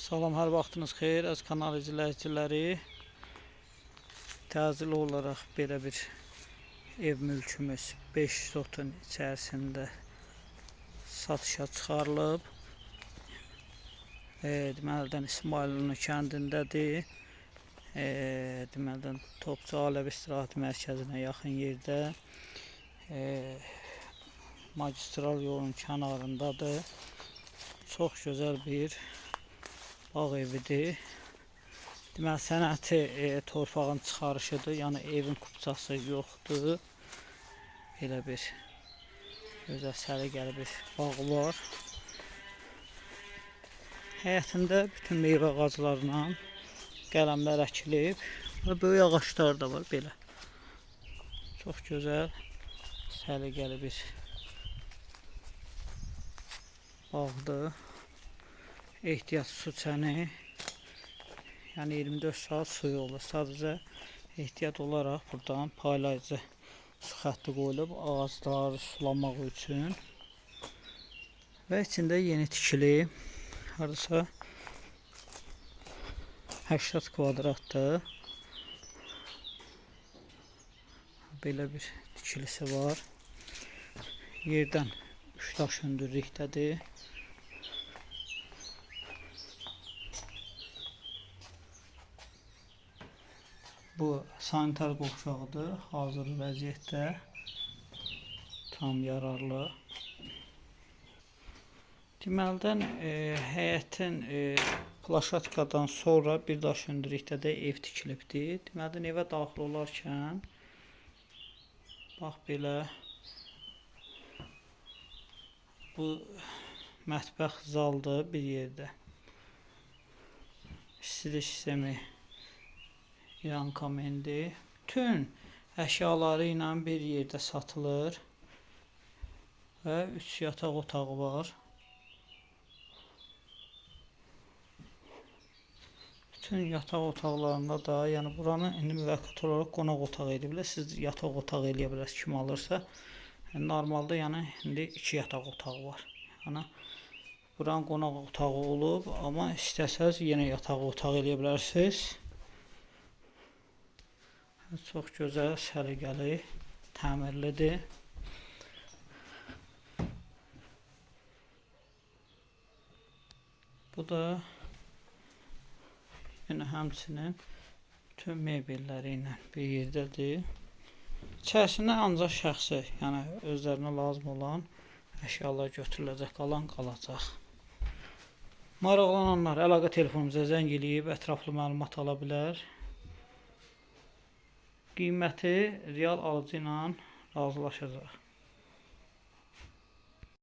Salam, hər vaxtınız xeyir. Az kanal izləyiciləri, təcili olaraq belə bir ev mülkümüz 500 otun içərisində satışa çıxarılıb. Deməlidən İsmailli kəndindədir. Deməlidən Topçu Alevi İstirahət Mərkəzinə yaxın yerdə. Magistral yolun kənarındadır. Çox gözəl bir bağ evidir. Deməli, sənəti torpağın çıxarışıdır. Yəni evin kupçası yoxdur. Belə bir gözəl səliqəli bir bağ var. Həyətində bütün meyvə ağaclarla qələmlər əkilib və böyük ağaclar da var belə. Çox gözəl, səliqəli bir bağdır. Ehtiyat su çəni, yəni 24 saat suyu olur. Sadəcə ehtiyat olaraq buradan paylayıcı su xətti qoyulub ağacları sulamaq üçün və içində yeni tikili hardasa 80 kvadratdır. Belə bir tikilisi var. Yerdən 3 daş hündürlükdədir. Bu sanitar qovşağıdır. Hazır vəziyyətdə. Tam yararlı. Deməlidən həyətin plaşatkadan sonra bir daş hündürlükdə də ev tikilibdir. Deməlidən evə daxil olarkən bax belə bu mətbəx zaldır bir yerdə. İstilik sistemi İran komendi. Bütün əşyaları ilə bir yerdə satılır və 3 yataq otağı var. Bütün yataq otaqlarında da, yəni buranı indi müvəqqəti olaraq qonaq otağı ediblər. Siz yataq otağı eləyə bilərsiniz kim alırsa. Normalda yəni indi 2 yataq otağı var. Yəni buranın qonaq otağı olub, amma istəsəz yenə yataq otağı eləyə bilərsiniz. Çox gözəl, səliqəli, təmirlidir. Bu da yenə həmçinin bütün mebelləri ilə bir yerdədir. İçərisində ancaq şəxsi, yəni özlərinə lazım olan əşyalar götürüləcək, qalan qalacaq. Maraqlananlar əlaqə telefonumuza zəng eləyib ətraflı məlumat ala bilər. Qiyməti real alıcı ilə razılaşacaq.